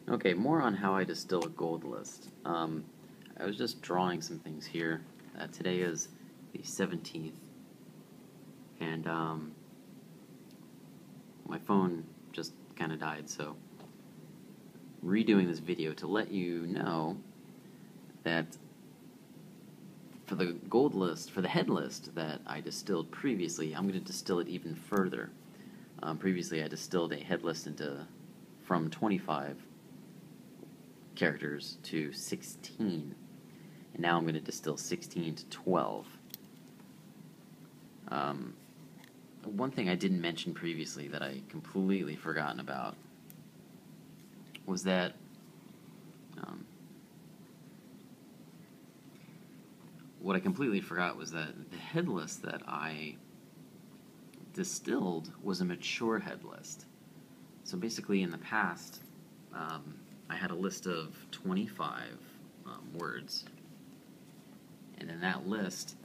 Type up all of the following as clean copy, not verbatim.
Okay, more on how I distill a gold list. I was just drawing some things here. Today is the 17th, and my phone just kind of died, so redoing this video to let you know that for the gold list, for the head list that I distilled previously, I'm going to distill it even further. Previously I distilled a head list from 25 characters to 16, and now I'm going to distill 16 to 12. One thing I didn't mention previously that I completely forgotten about was that what I completely forgot was that the head list that I distilled was a mature head list. So basically in the past, I had a list of 25 words, and then that list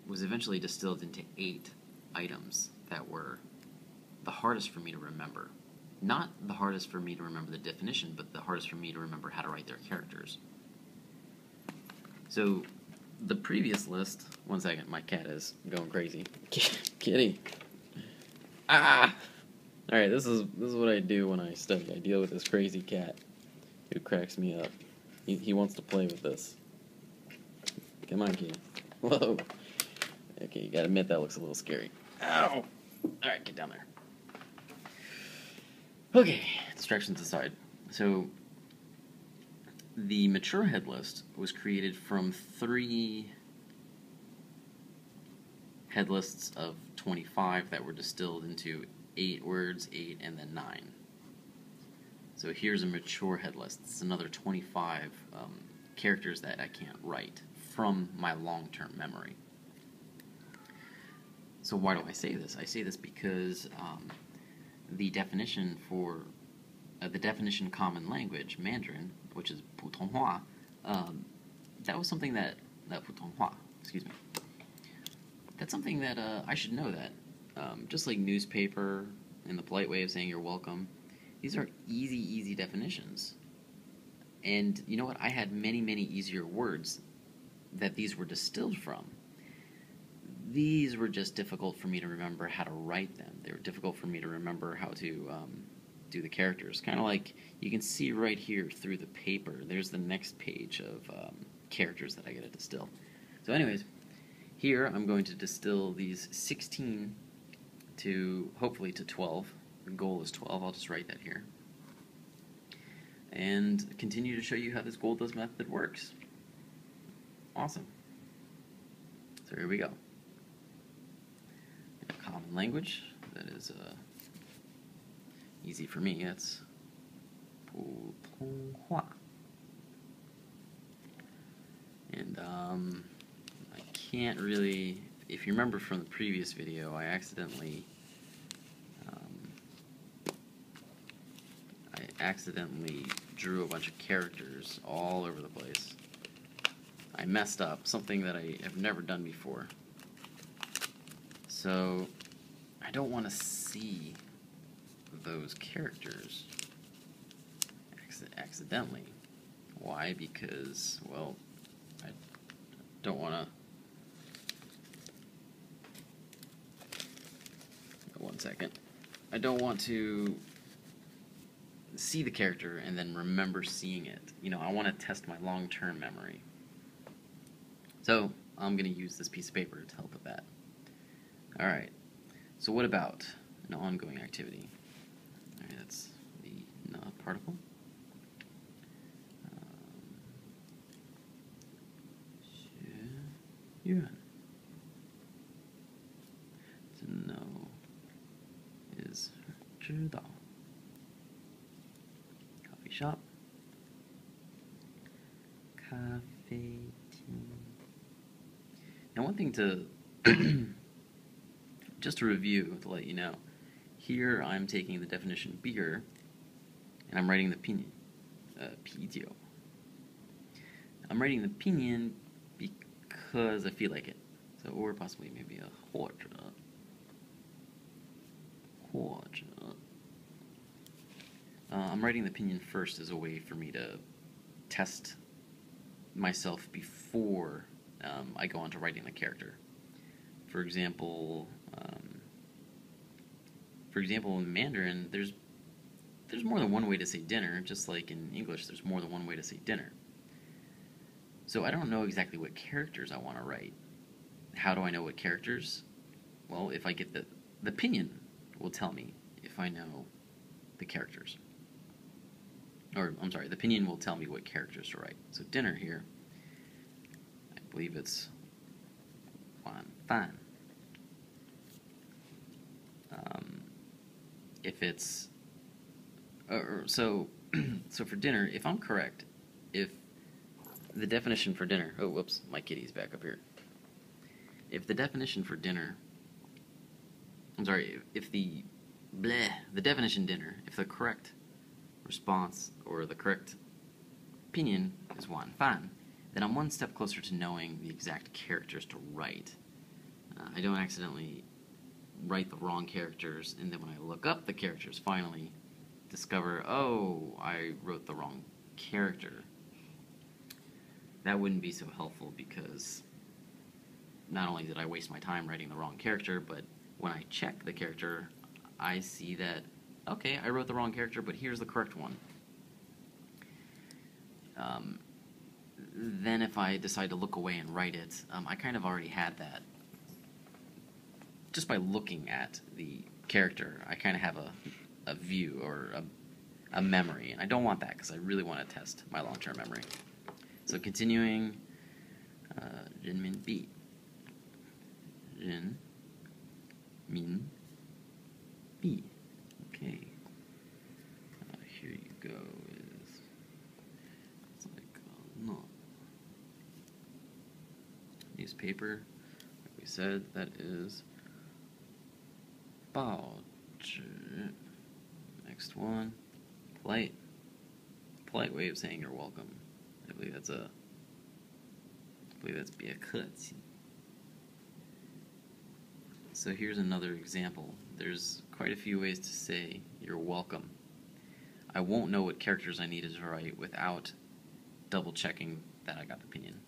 was eventually distilled into 8 items that were the hardest for me to remember. Not the hardest for me to remember the definition, but the hardest for me to remember how to write their characters. So the previous list, one second, my cat is going crazy. Kitty. Ah! Alright, this is what I do when I study. I deal with this crazy cat who cracks me up. He wants to play with this. Come on, kitty. Whoa. Okay, you gotta admit that looks a little scary. Ow! Alright, get down there. Okay, distractions aside. So, the mature head list was created from 3 head lists of 25 that were distilled into 8 words, 8, and then 9. So here's a mature head list. It's another 25 characters that I can't write from my long-term memory. So why do I say this? I say this because the definition for the definition common language, Mandarin, which is 普通话, that was something that 普通话, excuse me. That's something that I should know that. Just like newspaper and the polite way of saying you're welcome, these are easy definitions. And you know what? I had many easier words that these were distilled from. These were just difficult for me to remember how to write them. They were difficult for me to remember how to do the characters. Kind of like you can see right here through the paper. There's the next page of characters that I gotta distill. So anyways, here I'm going to distill these 16 to hopefully to 12. The goal is 12. I'll just write that here. And continue to show you how this gold list method works. Awesome. So here we go. In a common language that is easy for me. That's 普通话. And I can't really, if you remember from the previous video, I accidentally drew a bunch of characters all over the place. I messed up, something that I have never done before. So I don't want to see those characters accidentally. Why? Because, well, I don't want to... One second. I don't want to see the character and then remember seeing it. You know, I want to test my long-term memory. So, I'm going to use this piece of paper to help with that. Alright, so what about an ongoing activity? Alright, that's the particle. To know is 知道. Coffee shop. 咖啡厅. Now one thing to just to review, to let you know, here I'm taking the definition beer and I'm writing the pinyin, 啤酒. I'm writing the pinyin because I feel like it. So, or possibly maybe a 或者. I'm writing the pinyin first as a way for me to test myself before I go on to writing the character. For example, in Mandarin, there's more than one way to say dinner, just like in English, there's more than one way to say dinner. So I don't know exactly what characters I want to write. How do I know what characters? Well, if I get the pinyin will tell me if I know the characters. Or, I'm sorry, the pinyin will tell me what characters to write. So dinner here, I believe it's wan fan. If it's so for dinner, if I'm correct, if the definition for dinner, oh whoops, my kitty's back up here. If the definition for dinner, I'm sorry, if the definition dinner, if the correct response or the correct pinyin is wan fan, then I'm one step closer to knowing the exact characters to write. I don't accidentally write the wrong characters, and then when I look up the characters, finally discover, oh, I wrote the wrong character. That wouldn't be so helpful, because not only did I waste my time writing the wrong character, but when I check the character, I see that, okay, I wrote the wrong character, but here's the correct one. Then if I decide to look away and write it, I kind of already had that. Just by looking at the character, I kind of have a view or a memory, and I don't want that because I really want to test my long-term memory. So continuing, Ren Min Bi. Ren Min Bi. Okay. Here you go. It's like no newspaper. Like we said, that is 报纸. Next one, polite way of saying you're welcome. I believe that's 别客气. So here's another example. There's quite a few ways to say you're welcome. I won't know what characters I needed to write without double checking that I got the pinyin.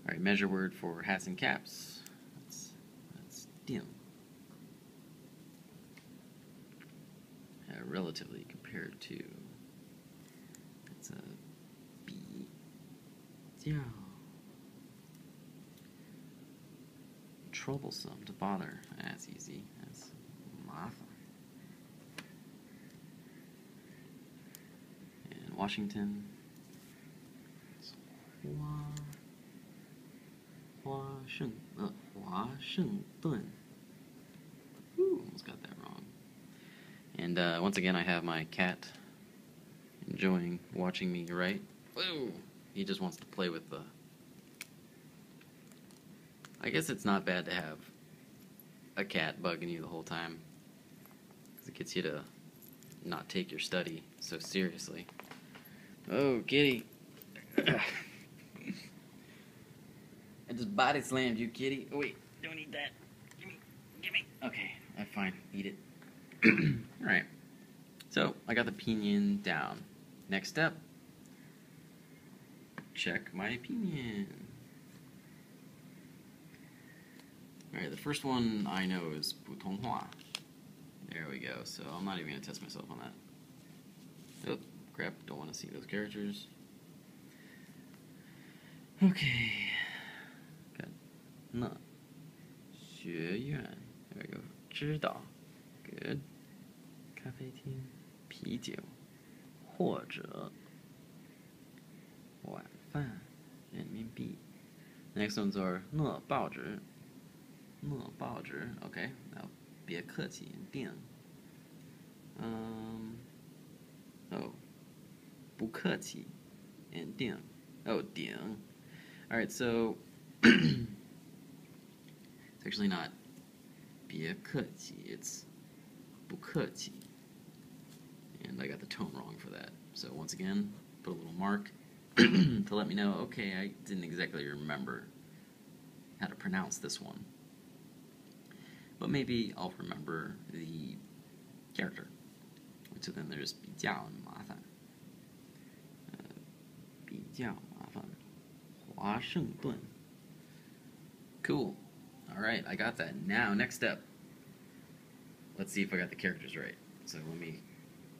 Alright, measure word for hats and caps. That's dim. Relatively compared to, it's a 比较. Troublesome to bother. That's easy. That's 麻烦. And Washington, it's 华盛顿. Ooh, almost got that wrong. And once again, I have my cat enjoying watching me write. Whoa! He just wants to play with the... I guess it's not bad to have a cat bugging you the whole time, because it gets you to not take your study so seriously. Oh, kitty! I just body slammed you, kitty. Oh, wait, don't eat that. Gimme. Okay, fine. Eat it. Alright, so I got the pinyin down. Next step, check my pinyin. Alright, the first one I know is 普通话. There we go, so I'm not even going to test myself on that. Oh, crap, don't want to see those characters. Okay, got 那学院. There we go, 知道. Good. 咖啡厅啤酒或者晚饭人民币. Next ones are 那报纸 okay, now 别客气 订. Oh, 不客气 and 订. Oh, 订. Alright, so it's actually not 别客气, it's 不客气. And I got the tone wrong for that. So once again, put a little mark to let me know, okay, I didn't exactly remember how to pronounce this one. But maybe I'll remember the character. So then there's 比较麻烦，比较麻烦，华盛顿。Cool. All right, I got that. Now, next step. Let's see if I got the characters right. So let me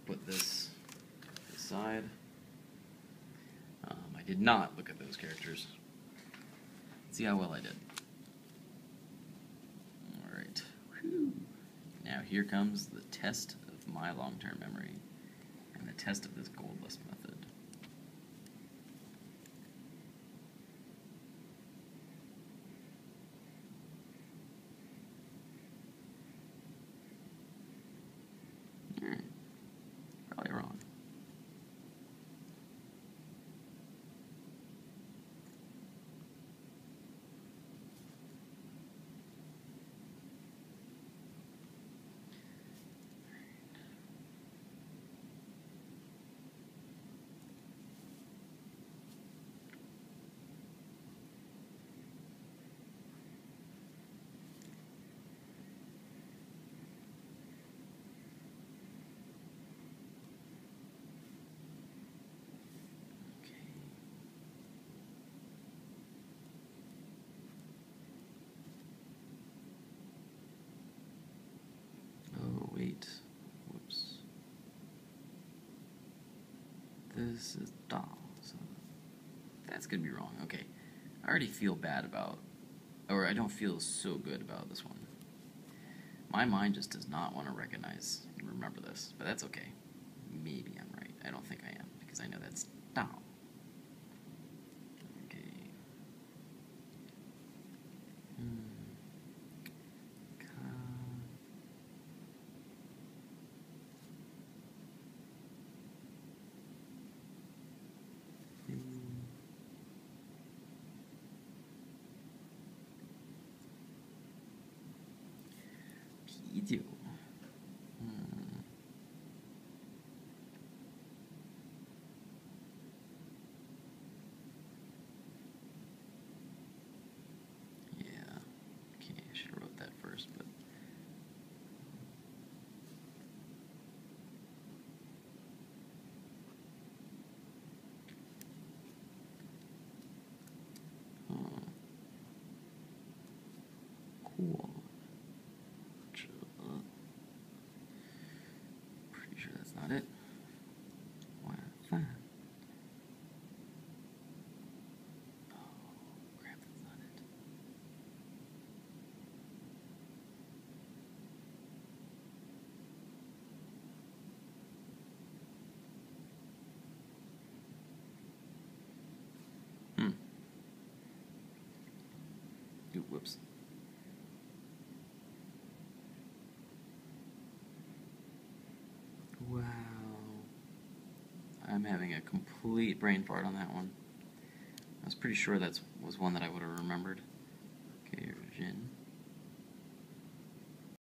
put this aside. I did not look at those characters. Let's see how well I did. All right. Whew. Now here comes the test of my long-term memory and the test of this gold list method. Alright. Probably wrong. Wait, whoops. This is da, so that's gonna be wrong. Okay, I already feel bad about, or I don't feel so good about this one. My mind just does not want to recognize and remember this, but that's okay. Maybe I'm right. I don't think I am, because I know that's da. Okay. Video. Yeah. Okay, I should have wrote that first, but. Cool. Pretty sure that's not it. Wow, fun. Oh, crap, that's not it. Ooh, whoops. Wow. I'm having a complete brain fart on that one. I was pretty sure that was one that I would have remembered.